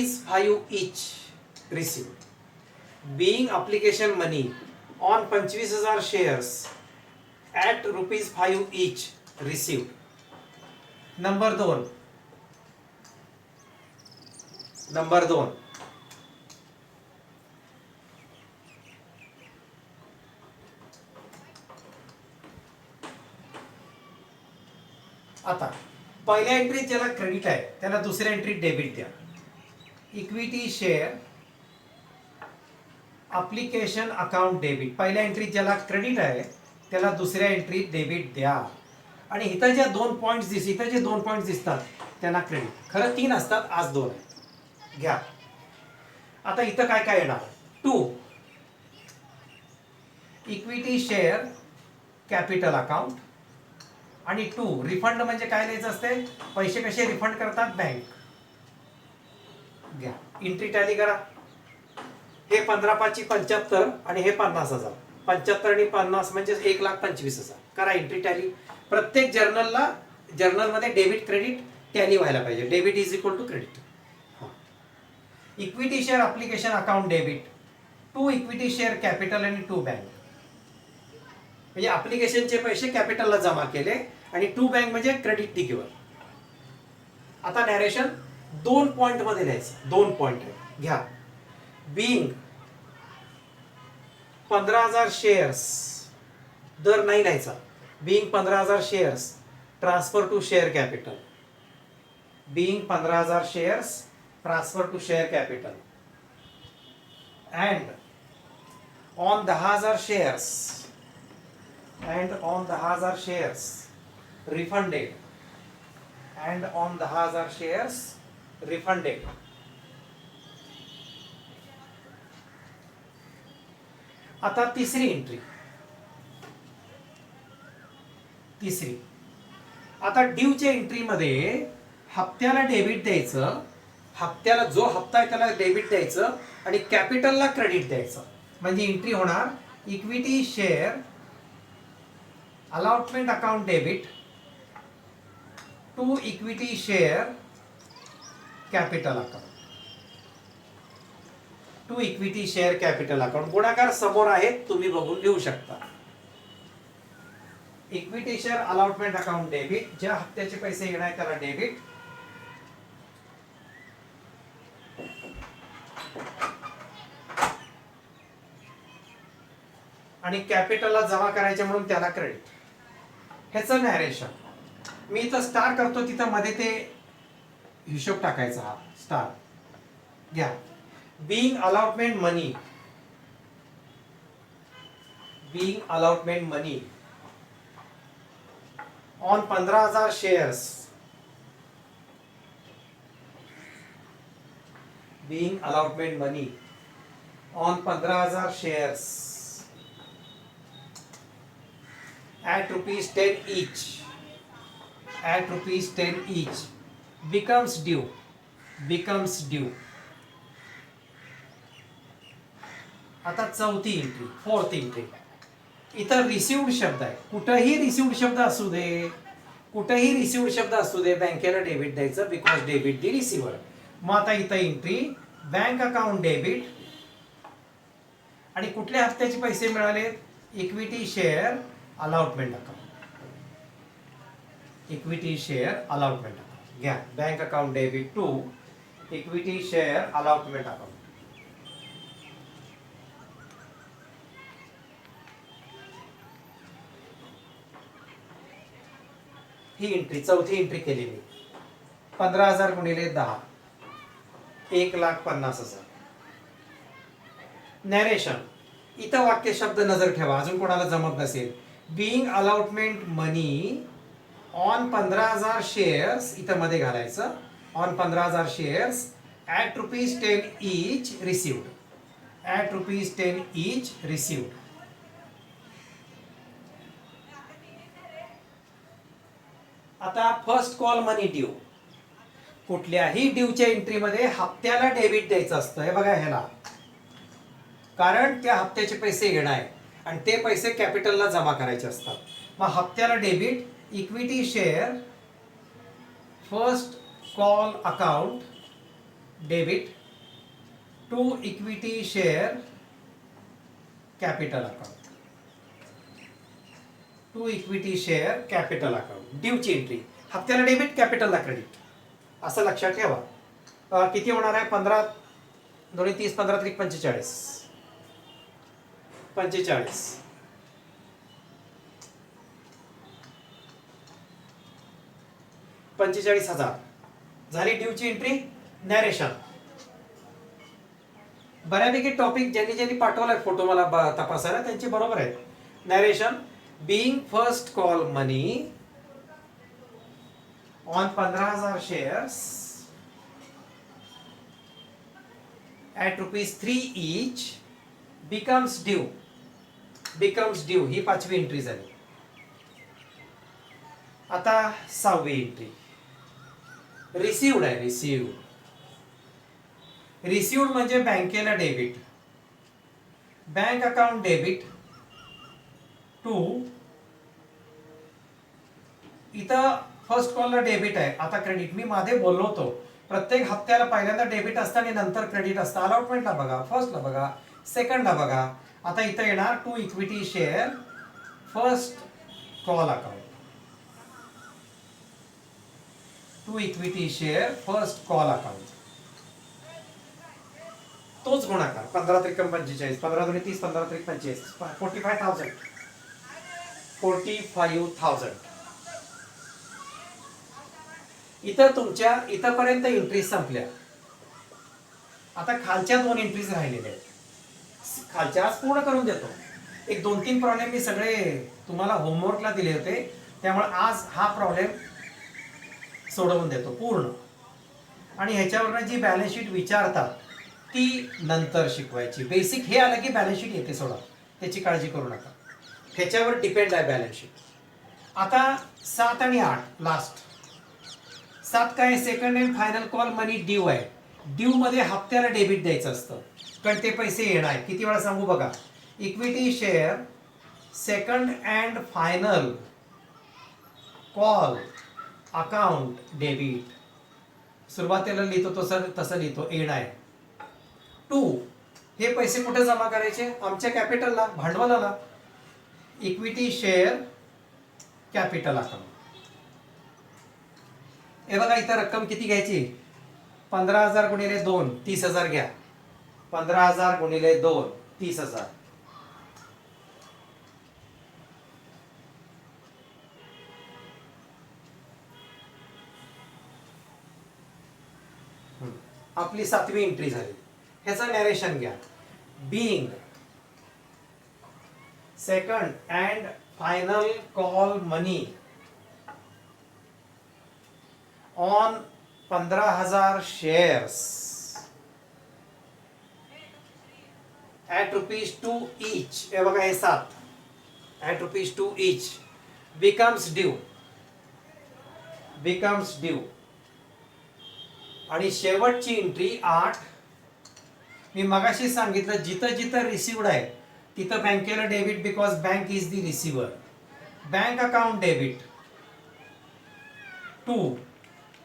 5 each received. Being application money on 25,000 shares at ₹5 each received. Number 2. आता पहिल्या एंट्रीत ज्याला credit आहे त्याला दुसऱ्या एंट्रीत डेबिट द्या. Equity share application account debit. पहिल्या एंट्रीत ज्याला क्रेडिट आहे त्याला दुसऱ्या एंट्रीत डेबिट द्या. आणि इथं ज्या 2 पॉईंट्स इथं जे 2 पॉईंट्स दिसतात त्यांना क्रेडिट. खरं 3 असतात, आज 2 आहेत. घ्या. आता इथं काय काय येणार? 2 इक्विटी शेअर कॅपिटल अकाउंट आणि 2 रिफंड. म्हणजे काय लिहायचं असते? पैसे कसे रिफंड करतात? बँक. घ्या, एंट्री टॅली करा. हे 15/5 75 आणि हे 50,000. 75 आणि 50 म्हणजे 1,25,000. करा एंट्री टॅली. प्रत्येक जर्नलमध्ये डेबिट क्रेडिट टॅली व्हायला पाहिजे. Debit is equal to credit. Equity share application account debit. 2 equity share capital आणि 2 बँक. म्हणजे अप्लिकेशनचे पैसे कॅपिटलला जमा केले आणि 2 बँक म्हणजे क्रेडिट गिव्हर. आता नॅरेशन 2 पॉइंट मध्ये लिहायचं. 2 पॉइंट आहे. घ्या. बिंग 15,000 शेअर्स दर नाही लिहायचा. Being 15,000 shares transfer to share capital. Being 15,000 shares transfer to share capital and on 10,000 shares and on 10,000 shares refunded and on 10,000 shares refunded. आता तिसरी एंट्री. आता ड्यूच्या एंट्री मध्ये हप्त्याला डेबिट द्यायचं. हप्त्याला जो हप्ता आहे त्याला डेबिट द्यायचं आणि कॅपिटलला क्रेडिट द्यायचं. म्हणजे एंट्री होणार equity share allotment account debit to equity share capital account. To equity share capital account. गुणाकार समोर आहेत, तुम्ही बघून लिहू शकता. Equity share allotment account debit. ज्या हप्त्याचे पैसे येणार त्याला डेबिट. आणि कॅपिटलला जमा करायचे म्हणून त्याला क्रेडिट. ह्याचं नॅरेशन मी इथं स्टार करतो, तिथं मध्ये ते हिशोब टाकायचा. हा स्टार घ्या. Being allotment money. Being allotment money on 15,000 shares. Being allotment money on 15,000 shares at ₹10 each. At ₹10 each becomes due. आता चौथी एंट्री, 4th एंट्री. इथं रिसिव्ड शब्द आहे. कुठेही रिसिव्ड शब्द असू दे, बँकेला डेबिट द्यायचं. Because debit the receiver. मग आता इथं एंट्री बँक अकाउंट डेबिट. आणि कुठल्या हप्त्याचे पैसे मिळाले? Equity share allotment account. Equity share allotment account. घ्या. Bank account debit to equity share allotment account. ही एंट्री, चौथी एंट्री केली मी. 15,000 गुणिले 10 1,50,000. नॅरेशन. इथं वाक्य शब्द नजर ठेवा, अजून कोणाला जमत नसेल. Being allotment money on 15,000 shares. इथं मध्ये घालायचं. On 15,000 shares at ₹10 each received. At ₹10 each received. आता फर्स्ट कॉल मनी ड्यू. कुठल्याही ड्यूच्या एंट्रीमध्ये हप्त्याला डेबिट द्यायचं असतं. हे बघा ह्याला, कारण त्या हप्त्याचे पैसे येणार आहे आणि ते पैसे कॅपिटलला जमा करायचे असतात. मग हप्त्याला debit equity share first call account debit to equity share capital account. To equity share capital account. ड्यूची एंट्री, हप्त्याला डेबिट, कॅपिटलला क्रेडिट, असं लक्षात ठेवा. किती होणार आहे? 15 दोन्ही 30, 15 त्रिक 45. 45,000 झाली ड्यूची एंट्री. नॅरेशन, बऱ्यापैकी टॉपिक ज्यांनी ज्यांनी पाठवलाय फोटो मला तपासायला त्यांचे बरोबर आहे. Narration, being first call money on 15,000 shares at ₹3 each becomes due. ही 5वी एंट्री झाली. आता 6वी एंट्री रिसिव्ड आहे. रिसिव्ड म्हणजे बँकेला debit, bank account debit to, इथं फर्स्ट कॉलला डेबिट आहे, आता क्रेडिट. मी मध्ये बोललो होतो प्रत्येक हप्त्याला पहिल्यांदा डेबिट असतं आणि नंतर क्रेडिट असतं. अलॉटमेंटला बघा, फर्स्टला बघा, सेकंडला बघा. आता इथं येणार to equity share first call account. To equity share first call account, तोच गुणाकार. 15 त्रिक 45, 15 दोन्ही 30, 15 त्रिक 45, 45,000. इथं तुमच्या इथंपर्यंत एंट्रीज संपल्या. आता खालच्या 2 एंट्रीज राहिलेल्या आहेत. खालच्या आज पूर्ण करून देतो. एक 2-3 प्रॉब्लेम मी सगळे तुम्हाला होमवर्कला दिले होते, त्यामुळे आज हा प्रॉब्लेम सोडवून देतो पूर्ण. आणि ह्याच्यावरनं जी बॅलन्स शीट विचारतात ती नंतर शिकवायची. बेसिक हे आलं की बॅलन्स शीट येते, सोडा, त्याची काळजी करू नका. ह्याच्यावर डिपेंड आहे बॅलन्स शीट. आता 7 आणि 8 लास्ट. 7 काय? Second and final call money due आहे. ड्यू मध्ये हप्त्याला डेबिट द्यायचं असतं, कारण ते पैसे येणार. किती वेळा सांगू बघा. Equity share second and final call account debit. सुरुवातीला लिहितो तसं लिहितो, एन आहे. 2 हे पैसे कुठे जमा करायचे? आमच्या कॅपिटलला, भांडवलाला. Equity share capital account. हे बघा इथं रक्कम किती घ्यायची? 15,000 गुणिले 2, 30,000 घ्या. 15,000 गुणिले 2, 30,000. आपली 7वी एंट्री झाली. ह्याचं नॅरेशन घ्या. Being second and final call money on 15,000 shares at ₹2 each. हे बघा हे 7 at ₹2 each becomes due. आणि शेवटची एंट्री 8. मी मगाशी सांगितलं जिथं जिथं रिसिव्ड आहे तिथं बँकेला debit, because bank is the receiver. Bank account debit to,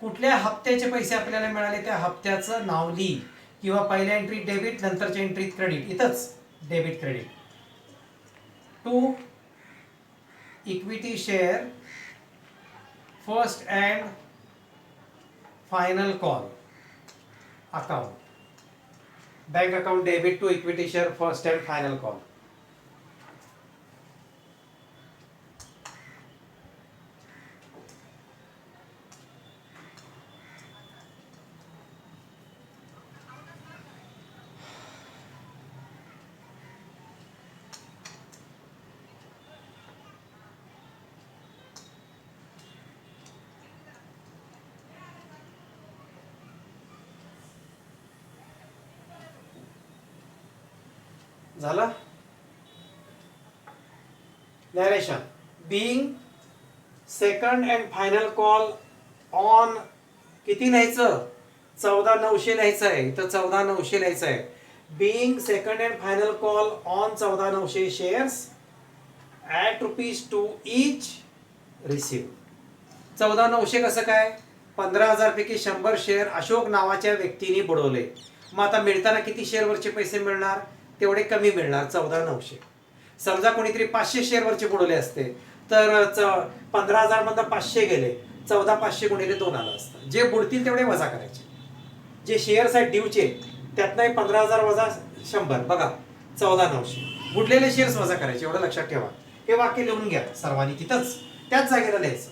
कुठल्या हप्त्याचे पैसे आपल्याला मिळाले त्या हप्त्याचं नाव लिही, किंवा पहिल्या एंट्रीत डेबिट, नंतरच्या एंट्रीत क्रेडिट. इथंच debit credit. To equity share first and final call account. Bank account debit to equity share first and final call. झालं. Narration. Being second and final call on, किती लिहायचं? 14,900 लिहायचं आहे. इथं 14,900 लिहायचं आहे. Being second and final call on 14,900 shares at ₹2 each receive. 14,900 कसं काय? 15,000 पैकी 100 शेअर अशोक नावाच्या व्यक्तीने बुडवले. मग आता मिळताना किती शेअरवरचे पैसे मिळणार? तेवढे कमी मिळणार, 14,900. समजा कोणीतरी 500 शेअरवरचे बुडवले असते तर 15,000 मधून 500 गेले, 14,500 गुणिले 2 आलं असतं. जे बुडतील तेवढे वजा करायचे. जे शेअर्स आहेत ड्यूचे त्यातनं 15,000 वजा 100, बघा 14,900. बुडलेले शेअर्स वजा करायचे, एवढं लक्षात ठेवा. हे वाक्य लिहून घ्या सर्वांनी, तिथंच त्याच जागेला लिहायचं.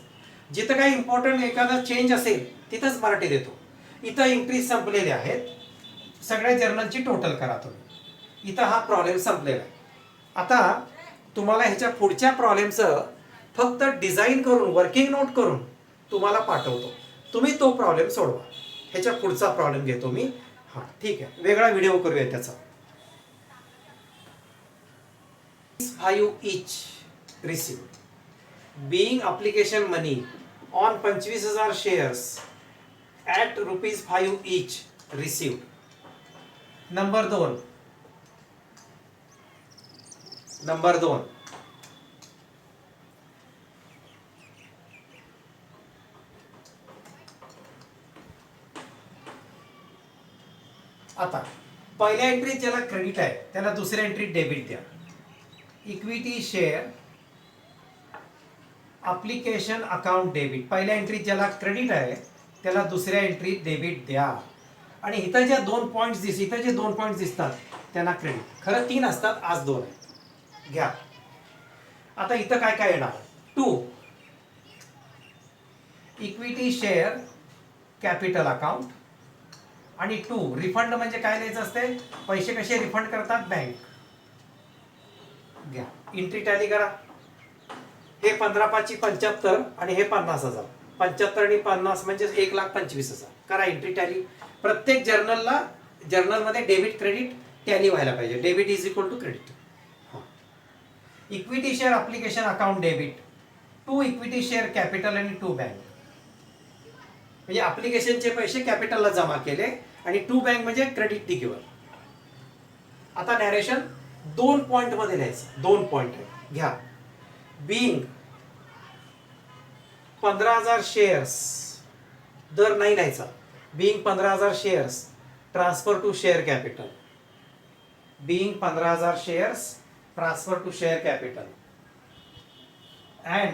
जिथं काही इम्पॉर्टंट एखादा चेंज असेल तिथंच मराठी देतो. इथं एंट्रीज संपलेले आहेत, सगळ्या जर्नलची टोटल करा तुम्ही. इथं हा प्रॉब्लेम संपलेला आहे. आता तुम्हाला ह्याच्या पुढच्या प्रॉब्लेमचं फक्त डिझाईन करून वर्किंग नोट करून तुम्हाला पाठवतो, तुम्ही तो प्रॉब्लेम सोडवा. ह्याच्या पुढचा प्रॉब्लेम घेतो मी. हां ठीक आहे, वेगळा व्हिडिओ करूया त्याचा. 5 each received. Being application money on 25,000 shares at ₹5 each received. Number 2. आता पहिल्या एंट्रीत ज्याला क्रेडिट आहे त्याला दुसऱ्या एंट्रीत डेबिट द्या. Equity share application account debit. पहिल्या एंट्रीत ज्याला क्रेडिट आहे त्याला दुसऱ्या एंट्रीत डेबिट द्या. आणि इथं ज्या 2 पॉईंट्स इथं जे 2 पॉईंट्स दिसतात त्यांना क्रेडिट. खरं 3 असतात, आज 2 आहेत. घ्या. आता इथं काय काय येणार? 2 इक्विटी शेअर कॅपिटल अकाउंट आणि 2 रिफंड. म्हणजे काय लिहायचं असते? पैसे कसे रिफंड करतात? बँक. घ्या, एंट्री टॅली करा. हे 15,5 75 आणि हे 50,000. 75 आणि 50 म्हणजे 1,25,000. करा एंट्री टॅली. प्रत्येक जर्नलमध्ये डेबिट क्रेडिट टॅली व्हायला पाहिजे. Debit is equal to credit. Equity share application account debit, 2 equity share capital आणि 2 बँक. म्हणजे अप्लिकेशनचे पैसे कॅपिटलला जमा केले आणि 2 बँक म्हणजे क्रेडिट गिव्हर. आता नॅरेशन 2 पॉइंट मध्ये लिहायचं. 2 पॉइंट आहे. घ्या. बिंग 15,000 शेअर्स, दर नाही लिहायचा. Being 15,000 shares transfer to share capital. Being 15,000 shares transfer to share capital and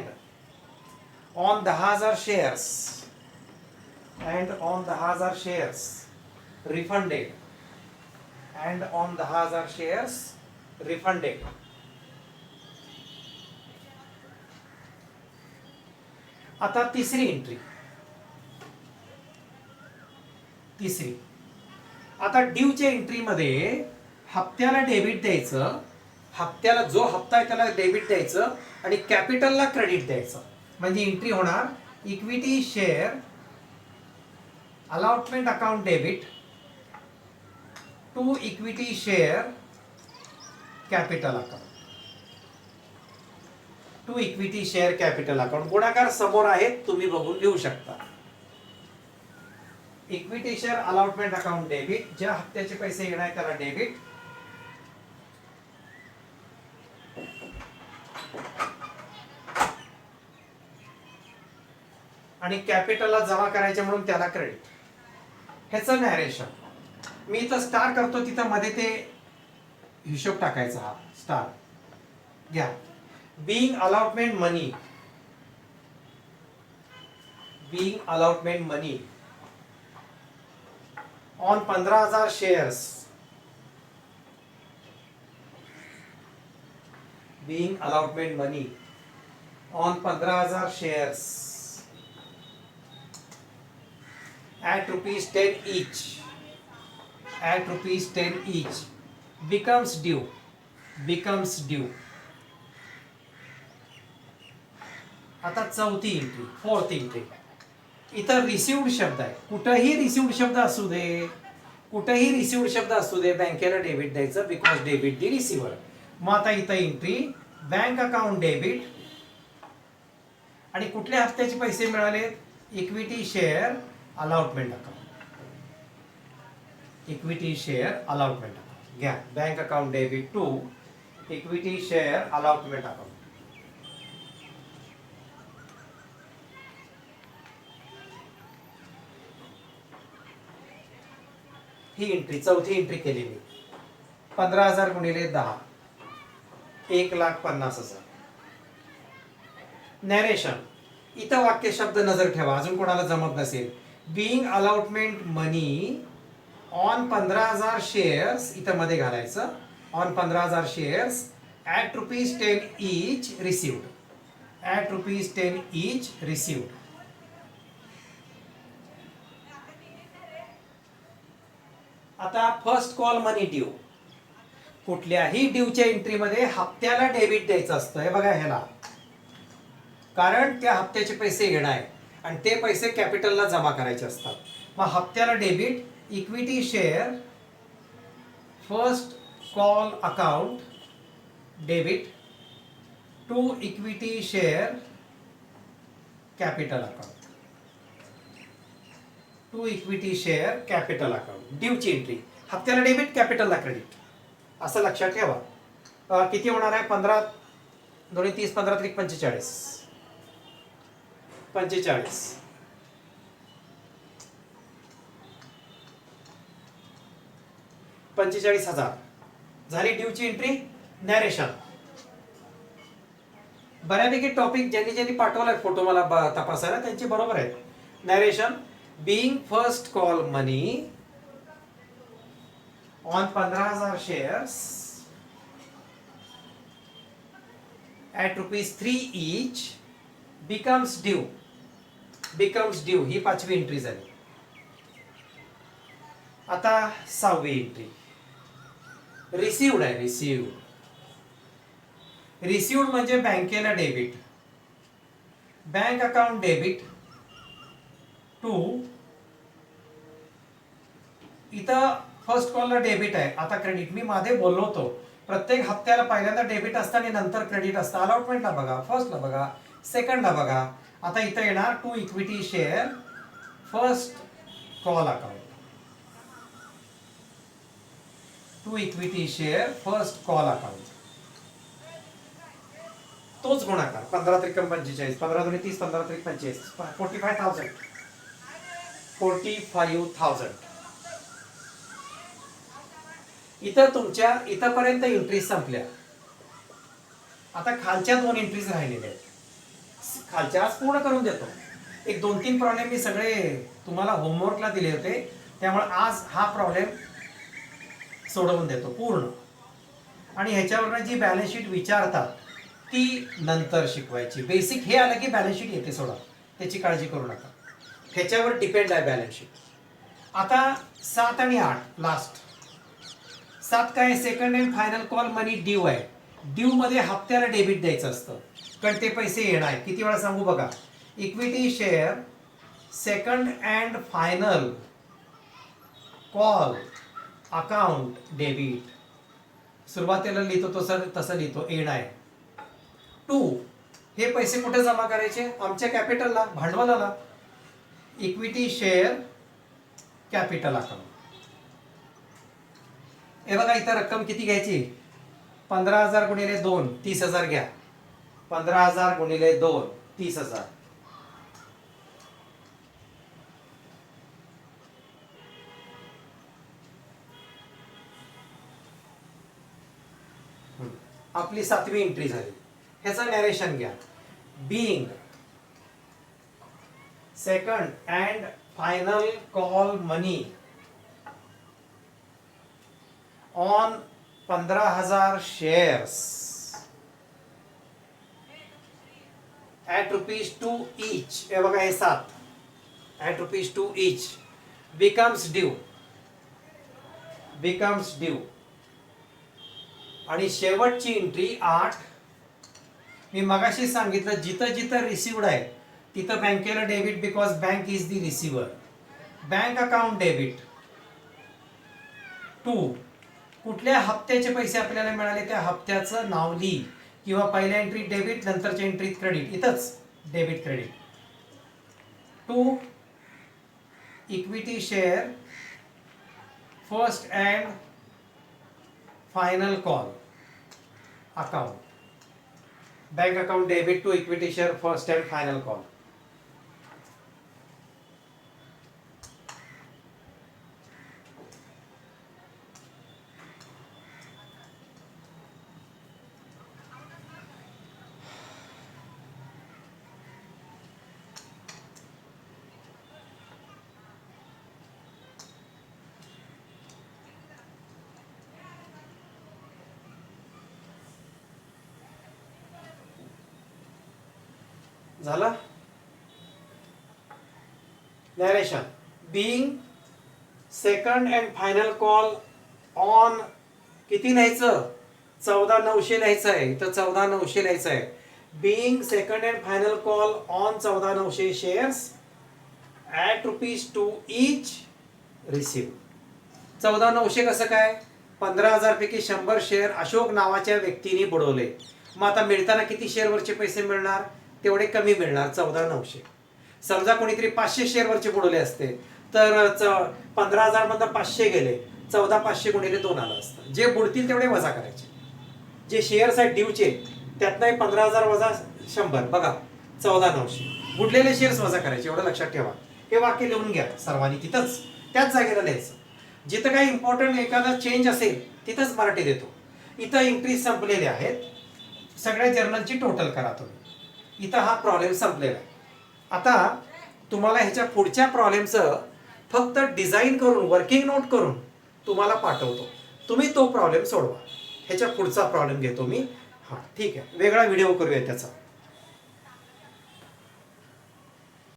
on 10,000 shares refunded and on 10,000 shares refunded. आता तिसरी एंट्री. आता ड्यूच्या एंट्री मध्ये हप्त्याला डेबिट द्यायचं. हप्त्याला जो हप्ता आहे त्याला डेबिट द्यायचं आणि कॅपिटलला क्रेडिट द्यायचं. म्हणजे एंट्री होणार equity share allotment account debit to equity share capital account. To equity share capital account. गुणाकार समोर आहेत, तुम्ही बघून लिहू शकता. Equity share allotment account debit, ज्या हप्त्याचे पैसे येणार त्याला डेबिट. आणि कॅपिटलला जमा करायचे म्हणून त्याला क्रेडिट. ह्याचं नॅरेशन मी इथं स्टार करतो, तिथं मध्ये ते हिशोब टाकायचा. हा स्टार घ्या. Being allotment money on 15,000 shares. Being allotment money on 15,000 shares at ₹10 each becomes due. आता चौथी एंट्री, 4th एंट्री. इथं रिसिव्ड शब्द आहे. कुठेही रिसिव्ड शब्द असू दे, बँकेला डेबिट द्यायचं. Because debit the receiver. मग आता इथं एंट्री बँक अकाउंट डेबिट आणि कुठल्या हप्त्याचे पैसे मिळाले? Equity share allotment account. घ्या. Bank account debit to equity share allotment account. ही एंट्री चौथी एंट्री केलेली 15,000 गुणिले 10 1,50,000. नॅरेशन इथं वाक्य शब्द नजर ठेवा अजून कोणाला जमत नसेल. Being allotment money on 15,000 shares इथं मध्ये घालायचं. On 15,000 shares at ₹10 each received. At ₹10 each received. आता फर्स्ट कॉल मनी ड्यू. कुठल्याही ड्यूच्या एंट्रीमध्ये हप्त्याला डेबिट द्यायचं असतं. हे बघा ह्याला, कारण त्या हप्त्याचे पैसे येणार आहे आणि ते पैसे कॅपिटलला जमा करायचे असतात. मग हप्त्याला debit, equity share first call account debit to equity share capital account. To equity share capital account. ड्यूची एंट्री हप्त्याला डेबिट, कॅपिटलला क्रेडिट, असं लक्षात ठेवा. किती होणार आहे? 15 दोन्ही 30 15 त्रिक 45 45,000 झाली ड्यूची एंट्री. नॅरेशन बऱ्यापैकी टॉपिक ज्यांनी पाठवलाय फोटो मला तपासायला त्यांचे बरोबर आहे. Narration being first call money on 15,000 shares at ₹3 each becomes due. ही 5वी एंट्री झाली. आता 6वी एंट्री रिसिव्ड आहे. रिसिव्ड म्हणजे बँकेला debit, bank account debit to, इथं फर्स्ट कॉलला डेबिट आहे, आता क्रेडिट. मी मध्ये बोललो होतो प्रत्येक हप्त्याला पहिल्यांदा डेबिट असतं आणि नंतर क्रेडिट असतं. अलॉटमेंटला बघा, फर्स्टला बघा, सेकंडला बघा. आता इथं येणार to equity share first call account. To equity share first call account. तोच गुणाकार 15 त्रिक 45 15 दोन्ही 30 15 त्रिक 45 45,000. इथं तुमच्या इथंपर्यंत एंट्रीज संपल्या. आता खालच्या 2 एंट्रीज राहिलेल्या आहेत. खालच्या आज पूर्ण करून देतो. एक 2-3 प्रॉब्लेम मी सगळे तुम्हाला होमवर्कला दिले होते, त्यामुळे आज हा प्रॉब्लेम सोडवून देतो पूर्ण. आणि ह्याच्यावरनं जी बॅलन्स शीट विचारतात ती नंतर शिकवायची. बेसिक हे आलं की बॅलन्स शीट येते, सोडा, त्याची काळजी करू नका. ह्याच्यावर डिपेंड आहे बॅलन्स शीट. आता 7 आणि 8 लास्ट. 7 काय? Second and final call money due आहे. ड्यू मध्ये हप्त्याला डेबिट द्यायचं असतं, कारण ते पैसे येणार. किती वेळा सांगू बघा. Equity share second and final call account debit. सुरुवातीला लिहितो तसं लिहितो, येणार. टू, हे पैसे कुठे जमा करायचे? आमच्या कॅपिटलला, भांडवलाला. Equity share capital account. हे बघा इथं रक्कम किती घ्यायची? 15,000 गुणिले 2 30,000 घ्या. 15,000 गुणिले 2 30,000. आपली 7वी एंट्री झाली. ह्याचं नॅरेशन घ्या. Being second and final call money on 15,000 shares at ₹2 each. हे बघा हे 7 ॲट ₹2 each बिकम्स ड्यू. आणि शेवटची एंट्री 8. मी मगाशी सांगितलं जिथं जिथं रिसिव्ड आहे तिथं बँकेला debit, because bank is the receiver. Bank account debit to, कुठल्या हप्त्याचे पैसे आपल्याला मिळाले त्या हप्त्याचं नाव लिही, किंवा पहिल्या एंट्रीत डेबिट, नंतरच्या एंट्रीत क्रेडिट. इथंच debit credit. To equity share first and final call account. Bank account debit to equity share first and final call. झालं narration. Being second and final call on किती लिहायचं 14,900 लिहायचं आहे इथं 14,900 लिहायचं आहे. Being second and final call on 14,900 shares at ₹2 each receive. 14,900 कसं काय 15,000 पैकी 100 शेअर अशोक नावाच्या व्यक्तीने बुडवले. मग आता मिळताना किती शेअरवरचे पैसे मिळणार तेवढे कमी मिळणार 14,900. समजा कोणीतरी 500 शेअरवरचे बुडवले असते तर 15,000 मधून 500 गेले 14,500 गुणिले 2 आलं असतं. जे बुडतील तेवढे वजा करायचे. जे शेअर्स आहेत ड्यूचे त्यातनं 15,000 वजा 100 बघा 14,900. बुडलेले शेअर्स वजा करायचे एवढं लक्षात ठेवा. हे वाक्य लिहून घ्या सर्वांनी तिथंच त्याच जागेला लिहायचं. जिथं काही इम्पॉर्टंट एखादा चेंज असेल तिथंच मराठी देतो. इथं एंट्रीज संपलेले आहेत. सगळ्या जर्नलची टोटल करा तुम्ही. इथं हा प्रॉब्लेम संपलेला आहे. आता तुम्हाला ह्याच्या पुढच्या प्रॉब्लेमचं फक्त डिझाईन करून वर्किंग नोट करून तुम्हाला पाठवतो. तुम्ही तो प्रॉब्लेम सोडवा. ह्याच्या पुढचा प्रॉब्लेम घेतो मी. हां ठीक आहे वेगळा व्हिडिओ करूया त्याचा.